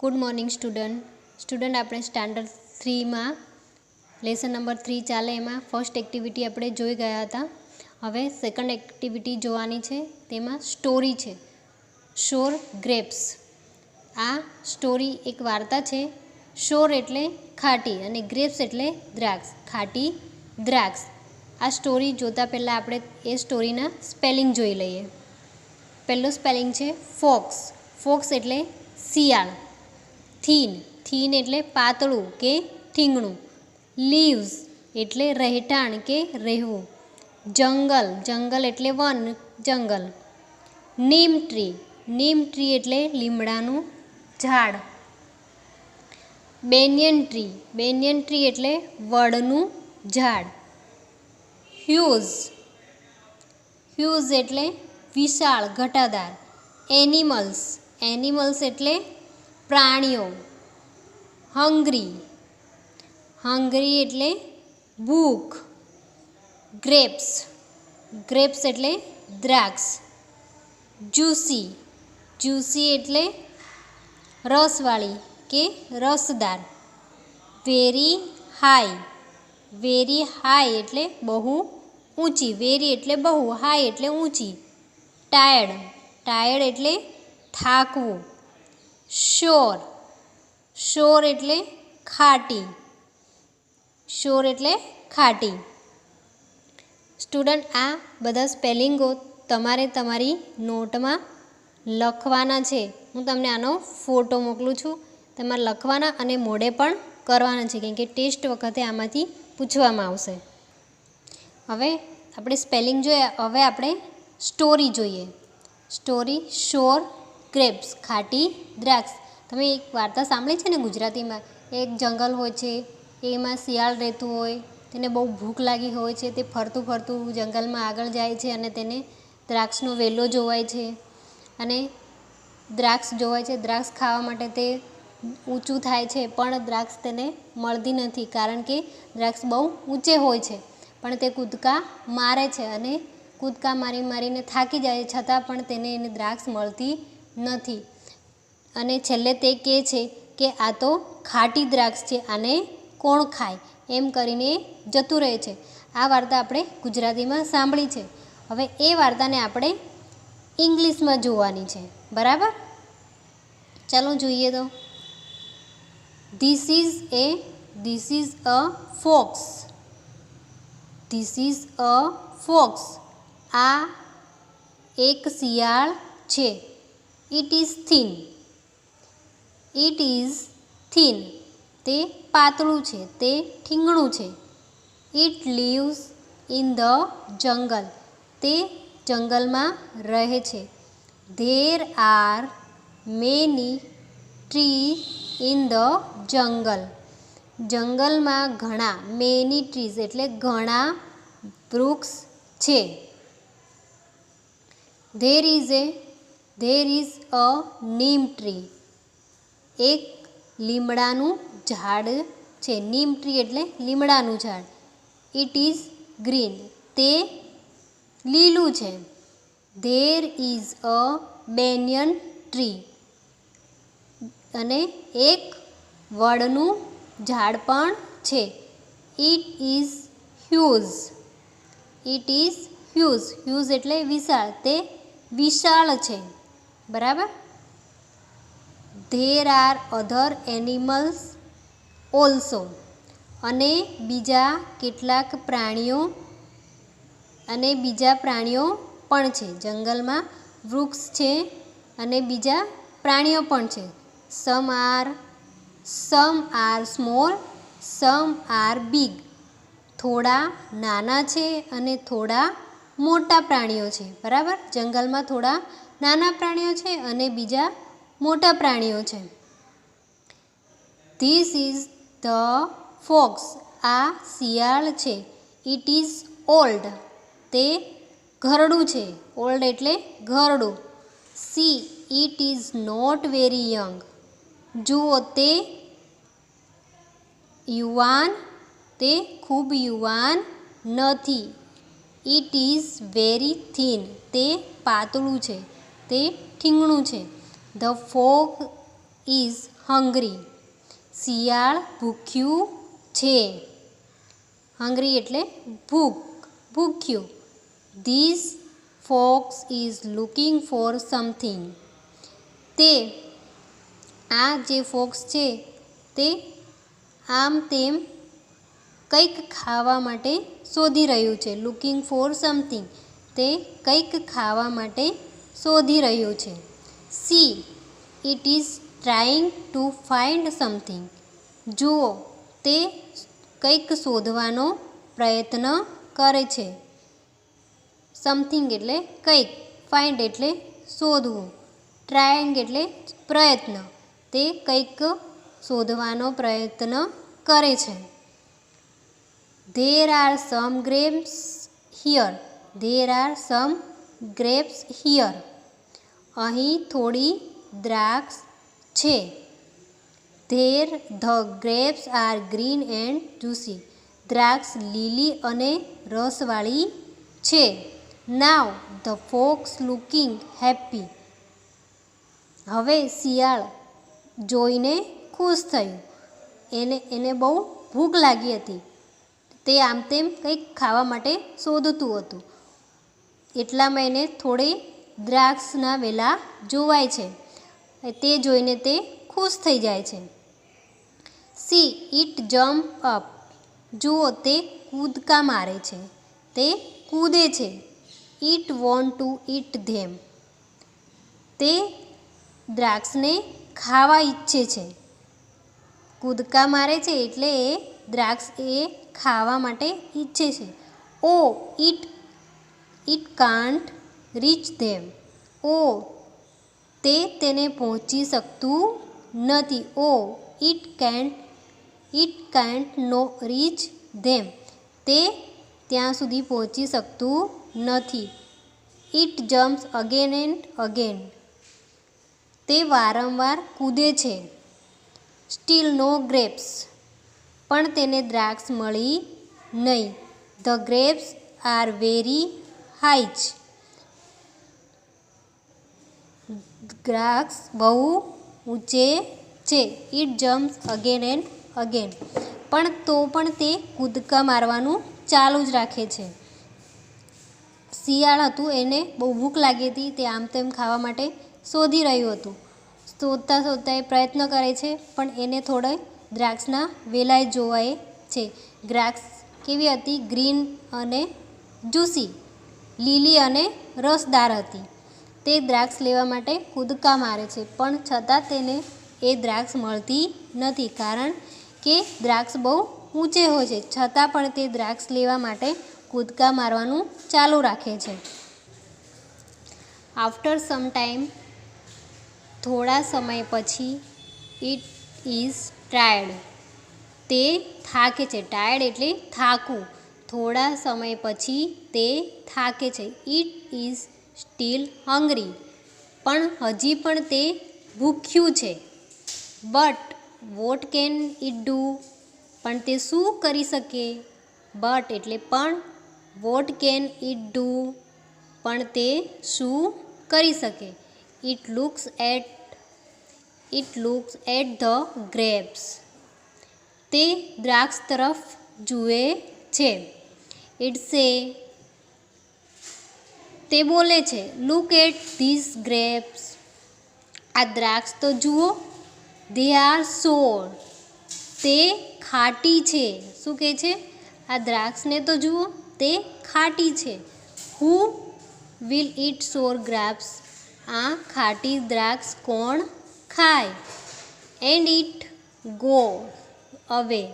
Good morning student આપણે standard 3માં lesson number 3 ચાલે એમાં ફર્સ્ટ એક્ટિવિટી આપણે જોઈ ગયા હતા. હવે સેકન્ડ એક્ટિવિટી જોવાની છે. તેમાં સ્ટોરી છે, શોર ગ્રેપ્સ. આ સ્ટોરી એક વાર્તા છે. શોર એટલે ખાટી અને ગ્રેપ્સ એટલે દ્રાક્ષ, ખાટી દ્રાક્ષ. આ સ્ટોરી જોતાં પહેલાં આપણે એ સ્ટોરીના સ્પેલિંગ જોઈ લઈએ. પહેલું સ્પેલિંગ છે ફોક્સ. ફોક્સ એટલે શિયાળ. થીન એટલે પાતળું કે ઠીંગણું. લીવ્સ એટલે રહેઠાણ કે રહેવું. જંગલ એટલે વન, જંગલ. નીમ ટ્રી એટલે લીમડાનું ઝાડ. બેનિયન ટ્રી એટલે વડનું ઝાડ. હ્યુઝ એટલે વિશાળ, ઘટાદાર. એનિમલ્સ એટલે પ્રાણીઓ. હંગ્રી એટલે ભૂખ. ગ્રેપ્સ એટલે દ્રાક્ષ. જ્યુસી એટલે રસવાળી કે રસદાર. વેરી હાઈ એટલે બહુ ઊંચી. વેરી એટલે બહુ, હાઈ એટલે ઊંચી. ટાયર્ડ એટલે થાકવું. શોર એટલે ખાટી. સ્ટુડન્ટ, આ બધા સ્પેલિંગો તમારે તમારી નોટમાં લખવાના છે. હું તમને આનો ફોટો મોકલું છું. તમારે લખવાના અને મોઢે પણ કરવાના છે, કેમ કે ટેસ્ટ વખતે આમાંથી પૂછવામાં આવશે. હવે આપણે સ્પેલિંગ જોયા, હવે આપણે સ્ટોરી જોઈએ. સ્ટોરી શોર ગ્રેપ્સ, ખાટી દ્રાક્ષ. તમે એક વાર્તા સાંભળી છે ને ગુજરાતીમાં? એક જંગલ હોય છે, એમાં શિયાળ રહેતું હોય, તેને બહુ ભૂખ લાગી હોય છે. તે ફરતું જંગલમાં આગળ જાય છે અને તેને દ્રાક્ષનો વેલો જોવાય છે અને દ્રાક્ષ જોવાય છે. દ્રાક્ષ ખાવા માટે તે ઊંચું થાય છે, પણ દ્રાક્ષ તેને મળતી નથી, કારણ કે દ્રાક્ષ બહુ ઊંચે હોય છે. પણ તે કૂદકા મારે છે અને કૂદકા મારીને થાકી જાય, છતાં પણ તેને એની દ્રાક્ષ મળતી નથી. અને છેલ્લે તે કહે છે કે આ તો ખાટી દ્રાક્ષ છે, આને કોણ ખાય, એમ કરીને જતું રહે છે. આ વાર્તા આપણે ગુજરાતીમાં સાંભળી છે. હવે એ વાર્તાને આપણે ઇંગ્લિશમાં જોવાની છે, બરાબર? ચાલો જોઈએ તો. This is a fox. આ એક શિયાળ છે. It is thin. તે પાતળું છે, તે ઠીંગણું છે. ઇટ લીવ્સ ઇન ધ જંગલ. તે જંગલમાં રહે છે. There are many trees in the jungle. જંગલમાં ઘણા, મેની ટ્રીઝ એટલે ઘણા વૃક્ષ છે. There is a neem tree. એક લીમડાનું ઝાડ છે. નીમ ટ્રી એટલે લીમડાનું ઝાડ. It is green. તે લીલું છે. There is a banyan tree. અને એક વડનું ઝાડ પણ છે. ઇટ ઇઝ હ્યુઝ એટલે વિશાળ. તે વિશાળ છે, બરાબર? There are other animals also. અને બીજા કેટલાક પ્રાણીઓ પણ છે. જંગલમાં વૃક્ષ છે અને બીજા પ્રાણીઓ પણ છે. Some are small, some are big. થોડા નાના છે અને થોડા મોટા પ્રાણીઓ છે, બરાબર? જંગલમાં થોડા નાના પ્રાણીઓ છે અને બીજા મોટા પ્રાણીઓ છે. This is the fox. આ શિયાળ છે. It is old. તે ઘરડું છે. ઓલ્ડ એટલે ઘરડું. See it is not very young. જુઓ, તે ખૂબ યુવાન નથી. It is very thin. તે પાતળું છે, તે ઠીંગણું છે. The fox is hungry. શિયાળ ભૂખ્યું છે. હંગ્રી એટલે ભૂખ્યું. This fox is looking for something. આ જે ફોક્સ છે તે આમ તેમ કંઈક ખાવા માટે શોધી રહ્યું છે. લુકિંગ ફોર સમથિંગ, તે કંઈક ખાવા માટે શોધી રહ્યું છે. C it is trying to find something. જુઓ, તે કંઈક શોધવાનો પ્રયત્ન કરે છે. સમથિંગ એટલે કંઈક, ફાઇન્ડ એટલે શોધવું, ટ્રાઇંગ એટલે પ્રયત્ન. તે કંઈક શોધવાનો પ્રયત્ન કરે છે. There are some grapes here. There are some grapes here. અહીં થોડી દ્રાક્ષ છે. There the grapes are green and juicy. દ્રાક્ષ લીલી અને રસવાળી છે. નાવ ધ ફોક્સ લુકિંગ હેપી. હવે શિયાળ જોઈને ખુશ થયું. એને બહુ ભૂખ લાગી હતી. તે આમ તેમ કંઈક ખાવા માટે શોધતું હતું. એટલામાં એને થોડી દ્રાક્ષના વેલા જોવાય છે. તે જોઈને તે ખુશ થઈ જાય છે. C it jump up. જુઓ, તે કૂદકા મારે છે. તે કૂદે છે. ઇટ વોન્ટ ટુ ઇટ ધેમ. તે દ્રાક્ષને ખાવા ઈચ્છે છે. કૂદકા મારે છે એટલે એ દ્રાક્ષ ખાવા માટે ઈચ્છે છે. Oh it can't reach them. તેને પહોંચી શકતું નથી. It can't no reach them. તે ત્યાં સુધી પહોંચી શકતું નથી. It jumps again and again. તે વારંવાર કૂદે છે. Still no grapes. પણ તેને દ્રાક્ષ મળી નહીં. The grapes are very high. દ્રાક્ષ બહુ ઊંચે છે. It jumps again and again. પણ તે કૂદકા મારવાનું ચાલુ જ રાખે છે. શિયાળ હતું, એને બહુ ભૂખ લાગી હતી. તે આમ તેમ ખાવા માટે શોધી રહ્યું હતું. શોધતા એ પ્રયત્ન કરે છે, પણ એને થોડા દ્રાક્ષના વેલાય જોવાય છે. દ્રાક્ષ કેવી હતી? ગ્રીન અને જ્યુસી, લીલી અને રસદાર હતી. તે દ્રાક્ષ લેવા માટે કૂદકા મારે છે, પણ છતાં તેને એ દ્રાક્ષ મળતી નથી. કારણ કે દ્રાક્ષ બહુ ઊંચે હોય છે. છતાં પણ તે દ્રાક્ષ લેવા માટે કૂદકા મારવાનું ચાલુ રાખે છે. આફ્ટર સમ ટાઈમ, થોડા સમય પછી, ઇટ ઇઝ ટાયર્ડ. તે થાકે છે. ટાયર્ડ એટલે થાકવું. થોડા સમય પછી તે થાકે છે. It is still hungry. પણ હજી પણ તે ભૂખ્યું છે. But what can it do. પણ તે શું કરી શકે? બટ એટલે પણ, વોટ કેન ઇટ ડુ. પણ તે શું કરી શકે? It looks at the grapes. તે દ્રાક્ષ તરફ જુએ છે. તે બોલે છે, લુક એટ ધીસ ગ્રેપ્સ. આ દ્રાક્ષ તો જુઓ. ધે આર સોર. તે ખાટી છે. શું કહે છે? આ દ્રાક્ષને તો જુઓ, તે ખાટી છે. હુ વિલ ઇટ સોર ગ્રેપ્સ. આ ખાટી દ્રાક્ષ કોણ ખાય? એન્ડ ઇટ ગો અવે.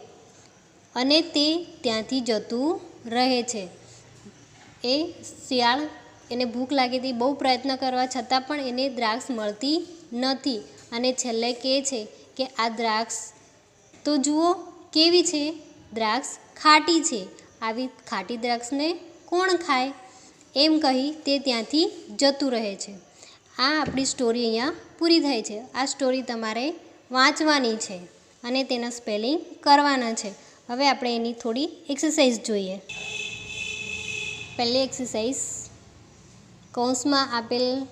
અને તે ત્યાંથી જતું રહે છે. એ શિયાળ, એને ભૂખ લાગી હતી. બહુ પ્રયત્ન કરવા છતાં પણ એને દ્રાક્ષ મળતી નથી. અને છેલ્લે કહે છે કે આ દ્રાક્ષ તો જુઓ કેવી છે. દ્રાક્ષ ખાટી છે. આવી ખાટી દ્રાક્ષને કોણ ખાય? એમ કહી તે ત્યાંથી જતું રહે છે. આ આપણી સ્ટોરી અહીંયા પૂરી થાય છે. આ સ્ટોરી તમારે વાંચવાની છે અને તેના સ્પેલિંગ કરવાના છે. હવે આપણે એની થોડી એક્સરસાઇઝ જોઈએ. પહેલી એક્સરસાઇઝ, કૌંસમાં આપેલ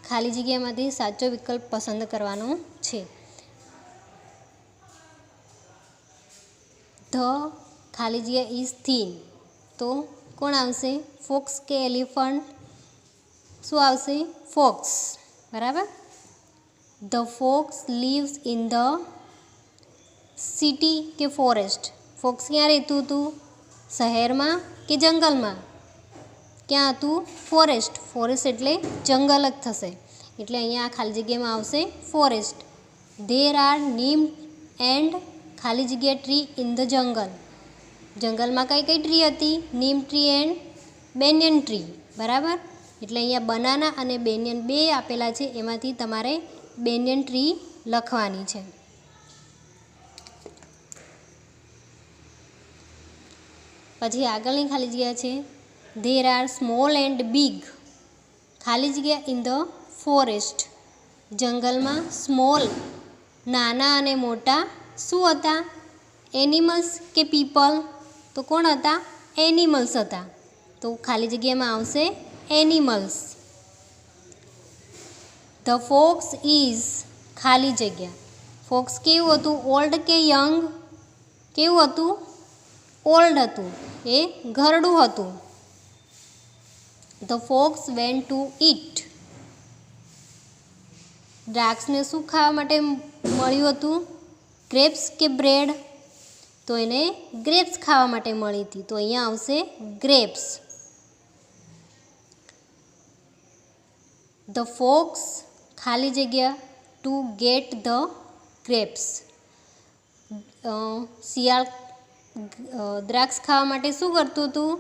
ખાલી જગ્યામાંથી સાચો વિકલ્પ પસંદ કરવાનો છે. ધ ખાલી જગ્યા ઇઝ થીન, તો કોણ આવશે? ફોક્સ કે એલિફન્ટ? શું આવશે? ફોક્સ. બરાબર. The fox lives in the city કે ફોરેસ્ટ? ફોક્સ ક્યાં રહેતું હતું? શહેરમાં કે જંગલમાં? ક્યાં હતું? ફોરેસ્ટ. ફોરેસ્ટ એટલે જંગલ જ થશે, એટલે અહીંયા આ ખાલી જગ્યામાં આવશે forest. There are neem and ખાલી જગ્યા ટ્રી ઇન ધ જંગલ. જંગલમાં કઈ કઈ ટ્રી હતી? નીમ ટ્રી એન્ડ બેનિયન ટ્રી. બરાબર. એટલે અહીંયા બનાના અને બેનિયન બે આપેલા છે, એમાંથી તમારે બેનિયન ટ્રી લખવાની છે. પછી આગળની ખાલી જગ્યા છે there R small and big ખાલી જગ્યા ઇન ધ ફોરેસ્ટ. જંગલમાં સ્મોલ નાના અને મોટા શું હતા? એનિમલ્સ કે પીપલ? તો કોણ હતા? એનિમલ્સ હતા. તો ખાલી જગ્યામાં આવશે એનિમલ્સ. ધ ફોક્સ ઇઝ ખાલી જગ્યા. ફોક્સ કેવું હતું? ઓલ્ડ કે યંગ? કેવું હતું? ઓલ્ડ હતું, એ ઘરડું હતું. The fox went to eat. દ્રાક્ષને શું ખાવા માટે મળ્યું હતું? ગ્રેપ્સ કે બ્રેડ? તો એને ગ્રેપ્સ ખાવા માટે મળી હતી, તો અહીંયા આવશે ગ્રેપ્સ. ધ ફોક્સ ખાલી જગ્યા ટુ ગેટ ધ ગ્રેપ્સ. શિયાળ દ્રાક્ષ ખાવા માટે શું કરતું હતું?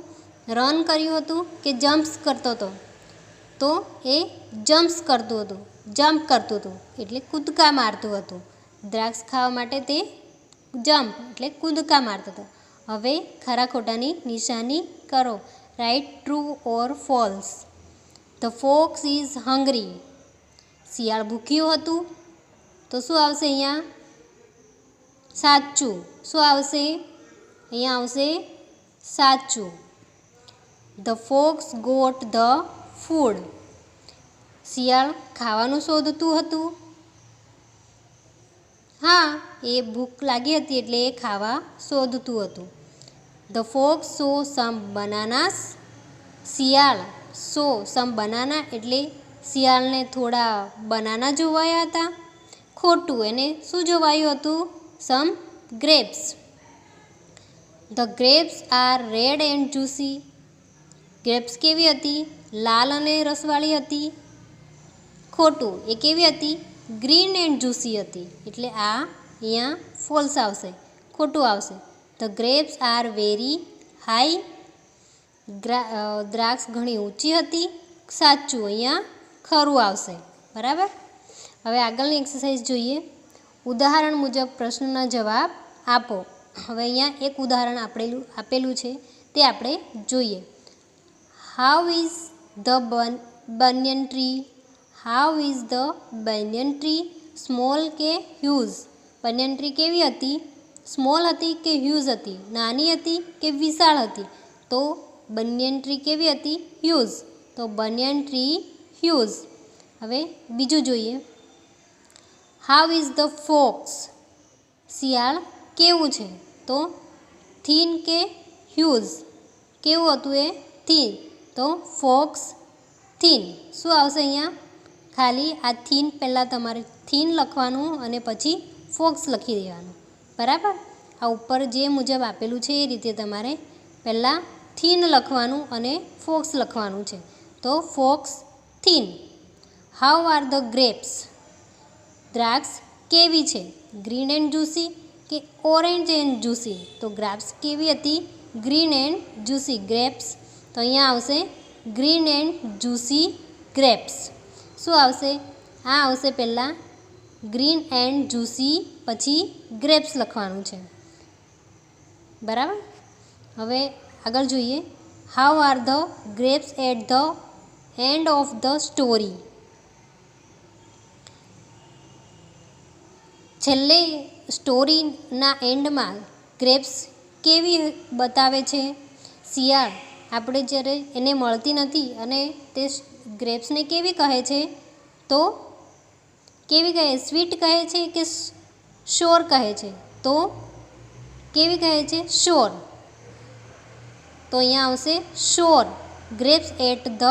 રન કર્યું હતું કે જમ્પ્સ કરતો હતો? તો એ જમ્પ્સ કરતું હતું, જમ્પ કરતું હતું એટલે કૂદકા મારતું હતું. દ્રાક્ષ ખાવા માટે તે જમ્પ એટલે કૂદકા મારતો હતો. હવે ખરા ખોટાની નિશાની કરો. Right true or false. The fox is hungry. શિયાળ ભૂખ્યું હતું, તો શું આવશે અહીંયા? સાચું. શું આવશે? અહીંયા આવશે સાચું. The fox got the food. શિયાળ ખાવાનું શોધતું હતું. હા, એ ભૂખ લાગી હતી એટલે એ ખાવા શોધતું હતું. The fox saw some bananas. શિયાળ સો સમ બનાના એટલે શિયાળને થોડા બનાના જોવાયા હતા. ખોટું. એને શું જોવાયું હતું? Some grapes. The grapes are red and juicy. Grapes કેવી હતી? લાલ અને રસવાળી હતી. ખોટું. એ કેવી હતી? ગ્રીન એન્ડ જ્યુસી હતી. એટલે આ અહીંયા ફોલ્સ આવશે, ખોટું આવશે. The grapes are very high. દ્રાક્ષ ઘણી ઊંચી હતી. સાચું. અહીંયા ખરું આવશે. બરાબર. હવે આગળની એક્સરસાઇઝ જોઈએ. ઉદાહરણ મુજબ પ્રશ્નના જવાબ આપો. હવે અહીંયા એક ઉદાહરણ આપેલું છે, તે આપણે જોઈએ. How is the banyan tree? How is the banyan tree small કે હ્યુઝ? બનિયન ટ્રી કેવી હતી? સ્મોલ હતી કે હ્યુઝ હતી? નાની હતી કે વિશાળ હતી? તો બનિયન ટ્રી કેવી હતી? હ્યુઝ. તો બનિયન ટ્રી હ્યુઝ. હવે બીજું જોઈએ. How is the fox? શિયાળ કેવું છે? તો થીન કે હ્યુઝ? કેવું હતું એ? થીન. તો ફોક્સ થીન. શું આવશે અહીંયા? ખાલી આ થીન પહેલાં તમારે થીન લખવાનું અને પછી ફોક્સ લખી દેવાનું. બરાબર. આ ઉપર જે મુજબ આપેલું છે એ રીતે તમારે પહેલાં થીન લખવાનું અને ફોક્સ લખવાનું છે. તો fox thin. How are the grapes? દ્રાક્ષ કેવી છે? ગ્રીન એન્ડ જ્યુસી કે ઓરેન્જ એન્ડ જ્યુસી? તો ગ્રેપ્સ કેવી હતી? Green and juicy grapes. તો અહીંયા આવશે ગ્રીન એન્ડ જ્યુસી ગ્રેપ્સ. શું આવશે? આ આવશે પહેલાં ગ્રીન એન્ડ જ્યુસી, પછી ગ્રેપ્સ લખવાનું છે. બરાબર. હવે આગળ જોઈએ. How are the grapes at the end of the story? છેલ્લે સ્ટોરીના એન્ડમાં ગ્રેપ્સ કેવી બતાવે છે? શિયાળ આપણે જ્યારે એને મળતી નથી અને તે ગ્રેપ્સને કેવી કહે છે? તો કેવી કહે? સ્વીટ કહે છે કે શોર કહે છે? તો કેવી કહે છે? શ્યોર. તો અહીંયા આવશે શ્યોર. ગ્રેપ્સ એટ ધ,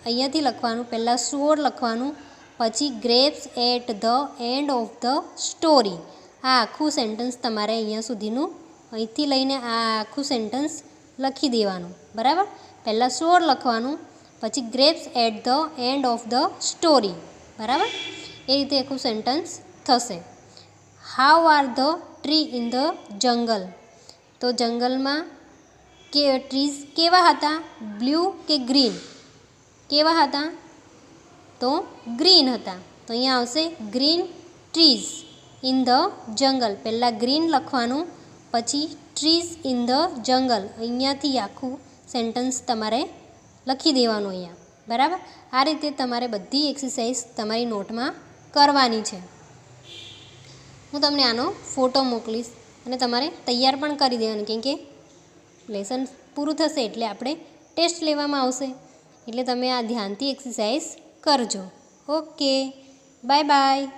અહીંયાથી લખવાનું, પહેલાં શ્યોર લખવાનું, પછી grapes at the end of the story. આ આખું સેન્ટન્સ તમારે અહીંયા સુધીનું, અહીંથી લઈને આ આખું સેન્ટન્સ લખી દેવાનું. બરાબર? પહેલાં શ્યોર લખવાનું, પછી grapes at the end of the story. બરાબર? એ રીતે આખું સેન્ટન્સ થશે. How are the tree in the jungle? તો જંગલમાં કે ટ્રીઝ કેવા હતા? બ્લુ કે ગ્રીન? કેવા હતા? તો ગ્રીન હતા. તો અહીંયા આવશે ગ્રીન ટ્રીઝ ઇન ધ જંગલ. પહેલાં ગ્રીન લખવાનું, પછી ટ્રીઝ ઇન ધ જંગલ. અહીંયાથી આખું સેન્ટન્સ તમારે લખી દેવાનું અહીંયા. બરાબર? આ રીતે તમારે બધી એક્સરસાઇઝ તમારી નોટમાં કરવાની છે. હું તમને આનો ફોટો મોકલીશ અને તમારે તૈયાર પણ કરી દેવાનું, કેમ કે લેસન પૂરું થશે એટલે આપણે ટેસ્ટ લેવામાં આવશે. એટલે તમે આ ધ્યાનથી એક્સરસાઇઝ કરજો. Okay, bye bye.